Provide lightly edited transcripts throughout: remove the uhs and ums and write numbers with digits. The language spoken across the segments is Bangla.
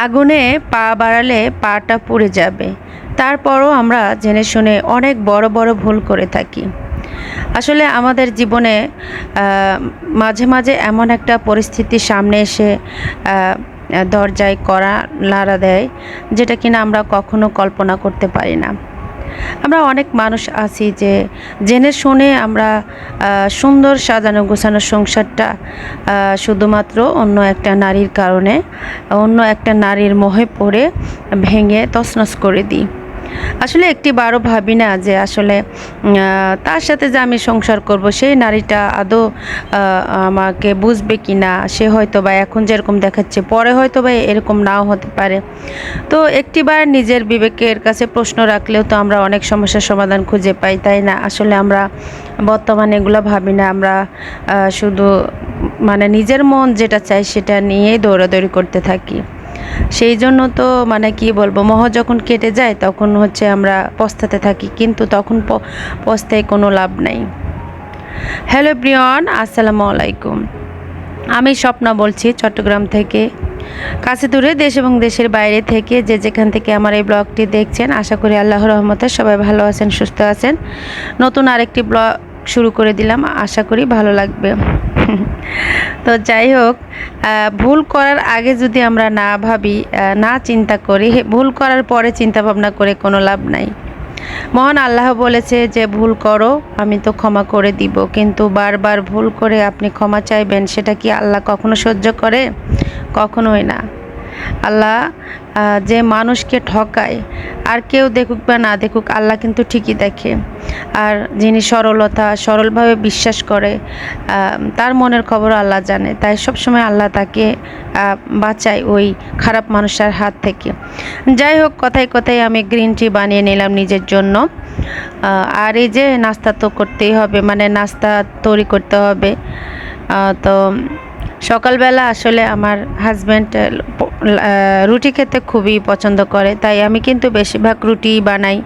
আগুনে পা বাড়ালে পাটা পুড়ে যাবে। তারপরও আমরা জেনে শুনে অনেক বড় বড় ভুল করে থাকি। আসলে আমাদের জীবনে মাঝে মাঝে এমন একটা পরিস্থিতির সামনে এসে দরজায় কড়া নাড়া দেয়, যেটা কিনা আমরা কখনো কল্পনা করতে পারি না। আমরা অনেক মানুষ আছি যে জেনে শুনে আমরা সুন্দর সাজানো গোছানো সংসারটা শুধুমাত্র অন্য একটা নারীর কারণে, অন্য একটা নারীর মোহে পড়ে ভেঙে তছনছ করে দিই। আসলে একটিবারও ভাবি না যে আসলে তার সাথে যে আমি সংসার করব সেই নারীটা আদৌ আমাকে বুঝবে কি না। সে হয়তো বা এখন যেরকম দেখাচ্ছে পরে হয়তো বা এরকম নাও হতে পারে। তো একটিবার নিজের বিবেকের কাছে প্রশ্ন রাখলেও তো আমরা অনেক সমস্যার সমাধান খুঁজে পাই, তাই না? আসলে আমরা বর্তমানে এগুলো ভাবি না। আমরা শুধু মানে নিজের মন যেটা চাই সেটা নিয়েই দৌড়াদৌড়ি করতে থাকি। সেই জন্য তো মানে কি বলবো, মোহ যখন কেটে যায় তখন হচ্ছে আমরা পস্তাতে থাকি, কিন্তু তখন পস্তায় কোনো লাভ নাই। হ্যালো এভরিওয়ান, আসসালামু আলাইকুম। আমি স্বপ্না বলছি চট্টগ্রাম থেকে। কাছে দূরে দেশ এবং দেশের বাইরে থেকে যে যেখান থেকে আমার এই ব্লগটি দেখছেন, আশা করি আল্লাহর রহমতে সবাই ভালো আছেন, সুস্থ আছেন। নতুন আরেকটি ব্লগ শুরু করে দিলাম, আশা করি ভালো লাগবে। তো যাই হোক, ভুল করার আগে যদি আমরা না ভাবি, না চিন্তা করি, ভুল করার পরে চিন্তা ভাবনা করে কোনো লাভ নাই। মহান আল্লাহ বলেছে যে ভুল করো আমি তো ক্ষমা করে দিব, কিন্তু বারবার ভুল করে আপনি ক্ষমা চাইবেন, সেটা কি আল্লাহ কখনো সহ্য করে? কখনোই না। আল্লাহ যে মানুষকে ঠকায়, আর কেউ দেখুক বা না দেখুক, আল্লাহ কিন্তু ঠিকই দেখে। আর যিনি সরলভাবে বিশ্বাস করে, তার মনের খবর আল্লাহ জানে। তাই সবসময় আল্লাহ তাকে বাঁচায় ওই খারাপ মানুষের হাত থেকে। যাই হোক, কথায় কথায় আমি গ্রিন টি বানিয়ে নিলাম নিজের জন্য। আর এই যে নাস্তা তো করতেই হবে, মানে নাস্তা তৈরি করতে হবে। তো সকালবেলা আসলে আমার হাজব্যান্ড রুটি খেতে খুবই পছন্দ করে, তাই আমি কিন্তু বেশিরভাগ রুটি বানাই।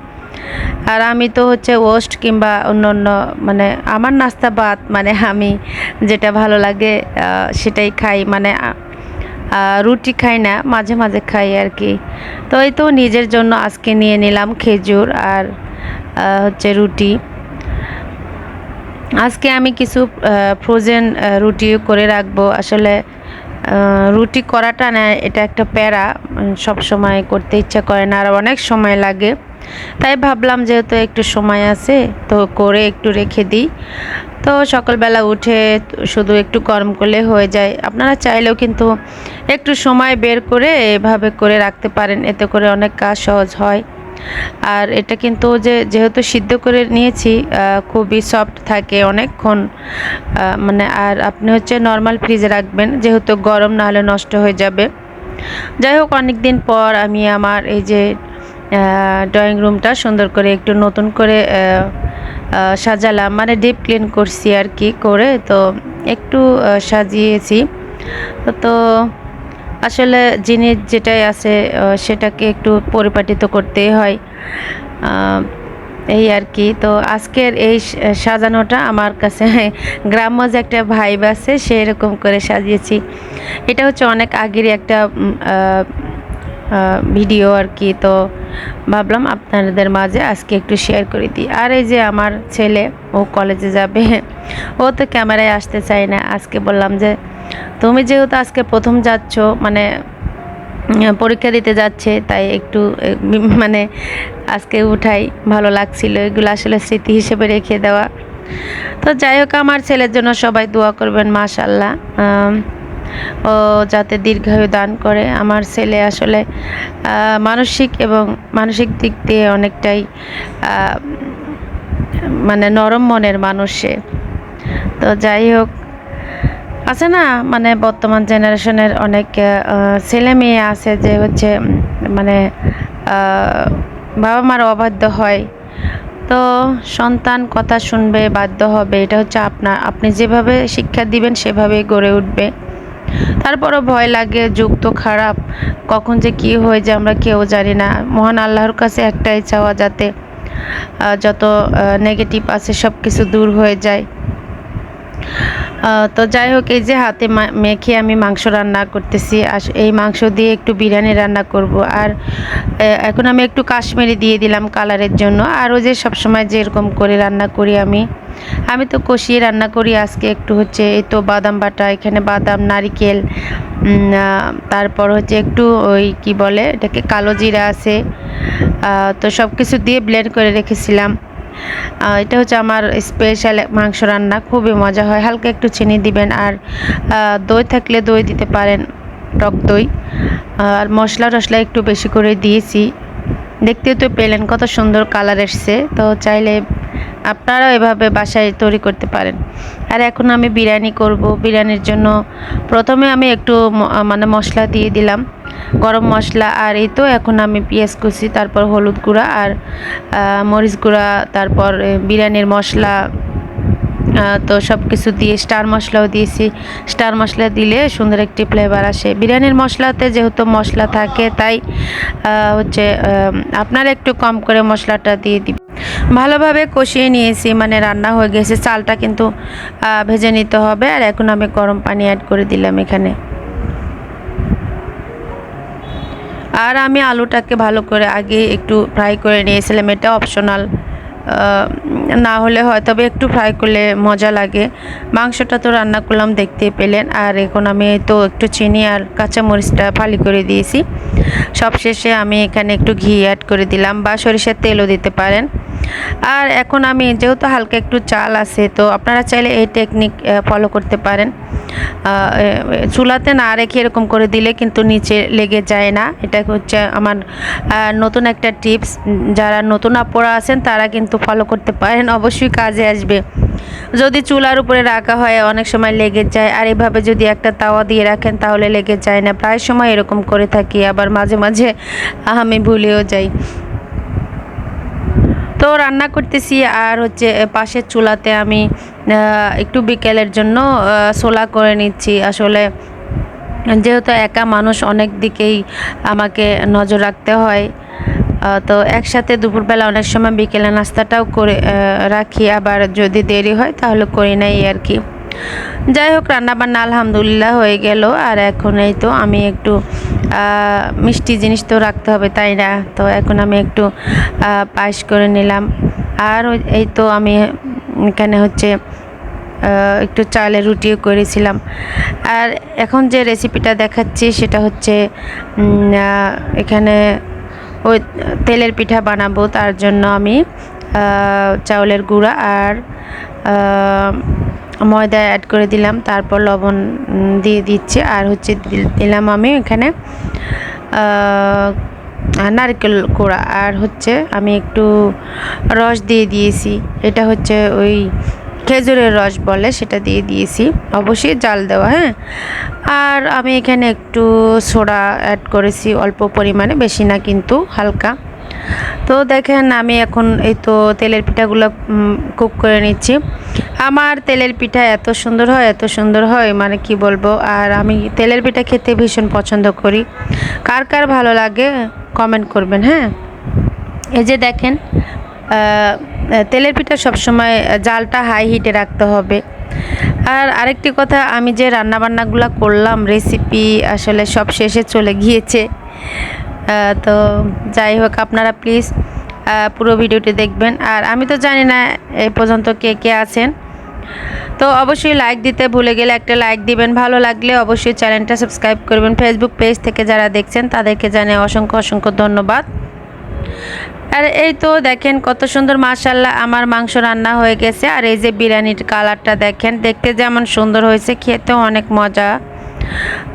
আর আমি তো হচ্ছে ওস্ট কিংবা অন্য অন্য মানে আমার নাস্তা বাদ, মানে আমি যেটা ভালো লাগে সেটাই খাই। মানে রুটি খাই না, মাঝে মাঝে খাই আর কি। তো এই তো নিজের জন্য আজকে নিয়ে নিলাম খেজুর আর হচ্ছে রুটি। আজকে আমি কিছু ফ্রোজেন রুটিও করে রাখবো। আসলে রুটি করাটা না, এটা একটা প্যারা, সব সময় করতে ইচ্ছা করে না, আর অনেক সময় লাগে। তাই ভাবলাম যেহেতু একটু সময় আছে তো করে একটু রেখে দিই। তো সকালবেলা উঠে শুধু একটু গরম করলে হয়ে যায়। আপনারা চাইলেও কিন্তু একটু সময় বের করে এভাবে করে রাখতে পারেন, এতে করে অনেক কাজ সহজ হয়। আর এটা কিন্তু যেহেতু সিদ্ধ করে নিয়েছি, খুবই সফট থাকে অনেকক্ষণ। মানে আর আপনি হচ্ছে নর্মাল ফ্রিজে রাখবেন, যেহেতু গরম না হলে নষ্ট হয়ে যাবে। যাই হোক, অনেক দিন পর আমি আমার এই যে ড্রয়িং রুমটা সুন্দর করে একটু নতুন করে সাজালাম, মানে ডিপ ক্লিন করছি আর কি, করে তো একটু সাজিয়েছি। তো আসলে জিনিস যেটাই আছে সেটাকে একটু পরিপাটিত করতেই হয়, এই আর কি। তো আজকের এই সাজানোটা আমার কাছে গ্রাম্য যে একটা ভাইব আছে সেরকম করে সাজিয়েছি। এটা হচ্ছে অনেক আগেরই একটা ভিডিও আর কি। তো ভাবলাম আপনাদের মাঝে আজকে একটু শেয়ার করে দিই। আর এই যে আমার ছেলে, ও কলেজে যাবে, ও তো ক্যামেরায় আসতে চায় না। আজকে বললাম যে তুমি যেহেতু আজকে প্রথম যাচ্ছ, মানে পরীক্ষা দিতে যাচ্ছে, তাই একটু মানে আজকে উঠাই, ভালো লাগছিল। এগুলো আসলে স্মৃতি হিসেবে রেখে দেওয়া। তো যাই হোক, আমার ছেলের জন্য সবাই দোয়া করবেন, মাশাআল্লাহ। ও যাতে দীর্ঘায়ু দান করে। আমার ছেলে আসলে মানসিক দিক দিয়ে অনেকটাই মানে নরম মনের মানুষ সে। তো যাই হোক, আছে না, মানে বর্তমান জেনারেশনের অনেক ছেলে মেয়ে আছে যে হচ্ছে মানে বাবা মার অবাধ্য হয়। তো সন্তান কথা শুনবে, বাধ্য হবে, এটা হচ্ছে আপনি যেভাবে শিক্ষা দিবেন সেভাবেই গড়ে উঠবে। তারপরও ভয় লাগে, যুগ তো খারাপ, কখন যে কি হয়ে যায় আমরা কেউ জানি না। মহান আল্লাহর কাছে একটাই চাওয়া, যাতে যত নেগেটিভ আছে সব কিছু দূর হয়ে যায়। তো যাই হোক, এই যে হাতে মেখে আমি মাংস রান্না করতেছি। এই মাংস দিয়ে একটু বিরিয়ানি রান্না করব। আর এখন আমি একটু কাশ্মীরি দিয়ে দিলাম কালারের জন্য। আর ওই যে সবসময় যেরকম করে রান্না করি আমি তো কষিয়ে রান্না করি। আজকে একটু হচ্ছে এই তো বাদাম বাটা, এখানে বাদাম, নারিকেল, তারপর হচ্ছে একটু ওই কি বলে এটাকে, কালো জিরা আছে। তো সব কিছু দিয়ে ব্লেন্ড করে রেখেছিলাম। এটা হচ্ছে আমার স্পেশাল মাংস রান্না, খুবই মজা হয়। হালকা একটু চিনি দিবেন, আর দই থাকলে দই দিতে পারেন, টক দই। আর মশলা টশলা একটু বেশি করে দিয়েছি। দেখতে তো পেলেন কত সুন্দর কালার এসছে। তো চাইলে আপনারাও এভাবে বাসায় তৈরি করতে পারেন। আর এখন আমি বিরিয়ানি করব। বিরিয়ানির জন্য প্রথমে আমি একটু মানে মশলা দিয়ে দিলাম, গরম মশলা। আর এই তো এখন আমি পেঁয়াজ কুচি, তারপর হলুদ গুঁড়া আর মরিচ গুঁড়া, তারপর বিরিয়ানির মশলা, তো সব কিছু দিয়ে স্টার মশলাও দিয়েছি। স্টার মশলা দিলে সুন্দর একটি ফ্লেভার আসে বিরিয়ানির মশলাতে, যেহেতু মশলা থাকে তাই হচ্ছে আপনারা একটু কম করে মশলাটা দিয়ে দিবেন। ভালোভাবে কষিয়ে নিয়েছি, মানে রান্না হয়ে গেছে। চালটা কিন্তু ভেজে নিতে হবে। আর এখন আমি গরম পানি অ্যাড করে দিলাম এখানে। আর আমি আলুটাকে ভালো করে আগে একটু ফ্রাই করে নিয়েছিলাম, এটা অপশনাল, না হলে হয়, তবে একটু ফ্রাই করলে মজা লাগে। মাংসটা তো রান্না করলাম, দেখতেই পেলেন। আর এখন আমি তো একটু চিনি আর কাঁচামরিচটা ফালি করে দিয়েছি। সবশেষে আমি এখানে একটু ঘি অ্যাড করে দিলাম, বা সরিষার তেলও দিতে পারেন। আর এখন আমি যেহেতু হালকা একটু চাল আছে, তো আপনারা চাইলে এই টেকনিক ফলো করতে পারেন। চুলাতে না রেখে এরকম করে দিলে কিন্তু নিচে লেগে যায় না। এটা হচ্ছে আমার নতুন একটা টিপস। যারা নতুন আপুরা আছেন তারা কিন্তু ফলো করতে পারেন, অবশ্যই কাজে আসবে। যদি চুলার উপরে রাখা হয় অনেক সময় লেগে যায়, আর এভাবে যদি একটা তাওয়া দিয়ে রাখেন তাহলে লেগে যায় না। প্রায় সময় এরকম করে থাকি, আবার মাঝে মাঝে আমি ভুলেও যাই। তো রান্না করতেছি, আর হচ্ছে পাশের চুলাতে আমি একটু বিকেলের জন্য ছোলা করে নিচ্ছি। আসলে যেহেতু একা মানুষ, অনেক দিকেই আমাকে নজর রাখতে হয়। তো একসাথে দুপুরবেলা অনেক সময় বিকেলে নাস্তাটাও করে রাখি, আবার যদি দেরি হয় তাহলে করি না, এই আর কি। যাই হোক, রান্নাবান্না আলহামদুলিল্লাহ হয়ে গেল। আর এখন এই তো আমি একটু মিষ্টি জিনিস তো রাখতে হবে, তাই না? তো এখন আমি একটু পায়েস করে নিলাম। আর এই তো আমি এখানে হচ্ছে একটু চালের রুটিও করেছিলাম। আর এখন যে রেসিপিটা দেখাচ্ছি সেটা হচ্ছে এখানে ওই তেলের পিঠা বানাবো। তার জন্য আমি চাউলের গুঁড়া আর ময়দা অ্যাড করে দিলাম, তারপর লবণ দিয়ে দিচ্ছি। আর হচ্ছে দিলাম আমি এখানে নারকেল কোড়া, আর হচ্ছে আমি একটু রস দিয়ে দিয়েছি। এটা হচ্ছে ওই খেজুরের রস বলে, সেটা দিয়ে দিয়েছি, অবশ্যই জাল দেওয়া, হ্যাঁ। আর আমি এখানে একটু সোডা অ্যাড করেছি অল্প পরিমাণে, বেশি না কিন্তু হালকা। তো দেখেন আমি এখন এই তো তেলের পিঠাগুলো কুক করে নিচ্ছি। আমার তেলের পিঠা এত সুন্দর হয়, এত সুন্দর হয়, মানে কি বলবো। আর আমি তেলের পিঠা খেতে ভীষণ পছন্দ করি। কার কার ভালো লাগে কমেন্ট করবেন, হ্যাঁ। এই যে দেখেন, তেলের পিঠা সবসময় জালটা হাই হিটে রাখতে হবে। আর আরেকটি কথা, আমি যে রান্নাবান্নাগুলো করলাম রেসিপি আসলে সব শেষে চলে গিয়েছে। তো যাই হোক, আপনারা প্লিজ পুরো ভিডিওটি দেখবেন। আর আমি তো জানি না এই পর্যন্ত কে কে আছেন, তো অবশ্যই লাইক দিতে ভুলে গেলে একটা লাইক দিবেন। ভালো লাগলে অবশ্যই চ্যানেলটা সাবস্ক্রাইব করবেন। ফেসবুক পেজ থেকে যারা দেখছেন তাদেরকে জানাই অসংখ্য অসংখ্য ধন্যবাদ। আর এই তো দেখেন কত সুন্দর, মাশাআল্লাহ, আমার মাংস রান্না হয়ে গেছে। আর এই যে বিরিয়ানির কালারটা দেখেন, দেখতে যেমন সুন্দর হয়েছে, খেতেও অনেক মজা।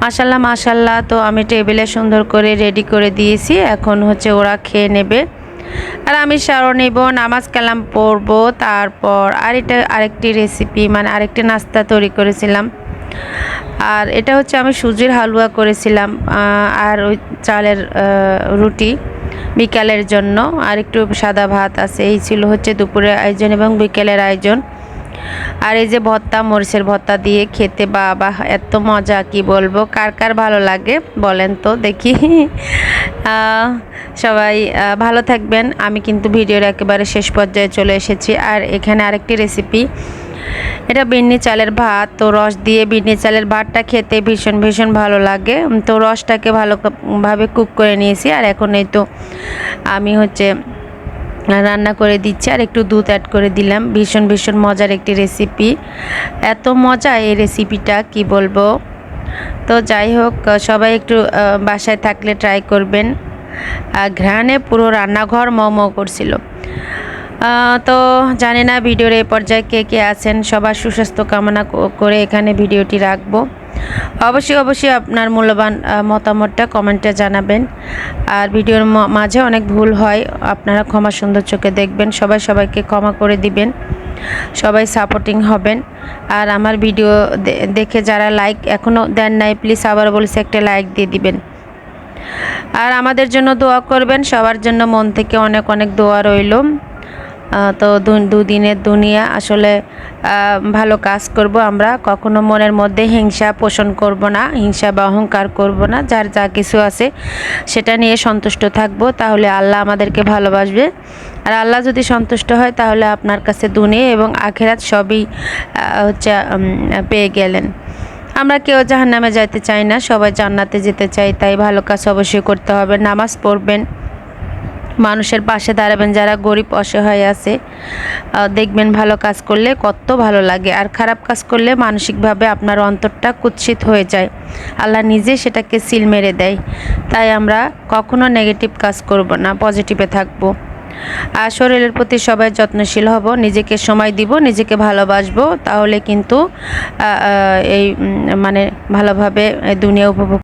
মাশাআল্লাহ মাশাআল্লাহ। তো আমি টেবিলে সুন্দর করে রেডি করে দিয়েছি, এখন হচ্ছে ওরা খেয়ে নেবে। আর আমি সারো নেব, নামাজ কালাম পড়ব। তারপর এটা আরেকটি রেসিপি, মানে আরেকটি নাস্তা তৈরি করেছিলাম। আর এটা হচ্ছে আমি সুজির হালুয়া করেছিলাম, আর ওই চালের রুটি বিকালের জন্য। আর একটু সাদা ভাত আছে। এই ছিল হচ্ছে দুপুরের আয়োজন এবং বিকেলের আয়োজন। আর এই যে ভর্তা, মরিচের ভর্তা দিয়ে খেতে বাবা এত মজা, কি বলবো। কার কার ভালো লাগে বলেন তো দেখি। সবাই ভালো থাকবেন। আমি কিন্তু ভিডিওর একেবারে শেষ পর্যায়ে চলে এসেছি। আর এখানে আরেকটি রেসিপি, এটা বিন্নি চালের ভাত। তো রস দিয়ে বিন্নি চালের ভাতটা খেতে ভীষণ ভীষণ ভালো লাগে। তো রসটাকে ভালোভাবে কুক করে নিয়েছি, আর এখন এই তো আমি রান্না করে দিচ্ছি, আর একটু দুধ অ্যাড করে দিলাম। ভীষণ ভীষণ মজার একটি রেসিপি, এত মজা এই রেসিপিটা কি বলবো। তো যাই হোক, সবাই একটু বাসায় থাকলে ট্রাই করবেন। ঘ্রাণে পুরো রান্নাঘর মও করছিল। তো জানি না ভিডিওর এই পর্যায়ে কে কে আছেন, সবার সুস্বাস্থ্য কামনা করে এখানে ভিডিওটি রাখবো। অবশ্যই আপনার মূল্যবান মতামতটা কমেন্টে জানাবেন। আর ভিডিওর মাঝে অনেক ভুল হয়, আপনারা ক্ষমা সুন্দর চোখে দেখবেন। সবাইকে ক্ষমা করে দিবেন, সবাই সাপোর্টিং হবেন। আর আমার ভিডিও দেখে যারা লাইক এখনও দেন নাই, প্লিজ আবার বলছি একটা লাইক দিয়ে দিবেন। আর আমাদের জন্য দোয়া করবেন, সবার জন্য মন থেকে অনেক অনেক দোয়া রইল। তো দুদিনের দুনিয়া আসলে ভালো কাজ করব আমরা, কখনো মনের মধ্যে হিংসা পোষণ করব না, হিংসা বা অহংকার করব না। যার যা কিছু আছে সেটা নিয়ে সন্তুষ্ট থাকব, তাহলে আল্লাহ আমাদেরকে ভালোবাসবে। আর আল্লাহ যদি সন্তুষ্ট হয় তাহলে আপনার কাছে দুনিয়া এবং আখিরাত সবই পেয়ে গেলেন। আমরা কেউ জাহান্নামে যাইতে চাই না, সবাই জান্নাতে যেতে চাই। তাই ভালো কাজ অবশ্যই করতে হবে, নামাজ পড়বেন, মানুষের পাশে দাঁড়াবেন যারা গরিব অসহায় আছে। দেখবেন ভালো কাজ করলে কত ভালো লাগে, আর খারাপ কাজ করলে মানসিকভাবে আপনার অন্তরটা কুৎসিত হয়ে যায়, আল্লাহ নিজে সেটাকে সিল মেরে দেয়। তাই আমরা কখনো নেগেটিভ কাজ করব না, পজিটিভে থাকবো। আর শরীরের প্রতি সবাই যত্নশীল হব, নিজেকে সময় দিব, নিজেকে ভালোবাসবো, তাহলে কিন্তু এই ভালোভাবে দুনিয়া উপভোগ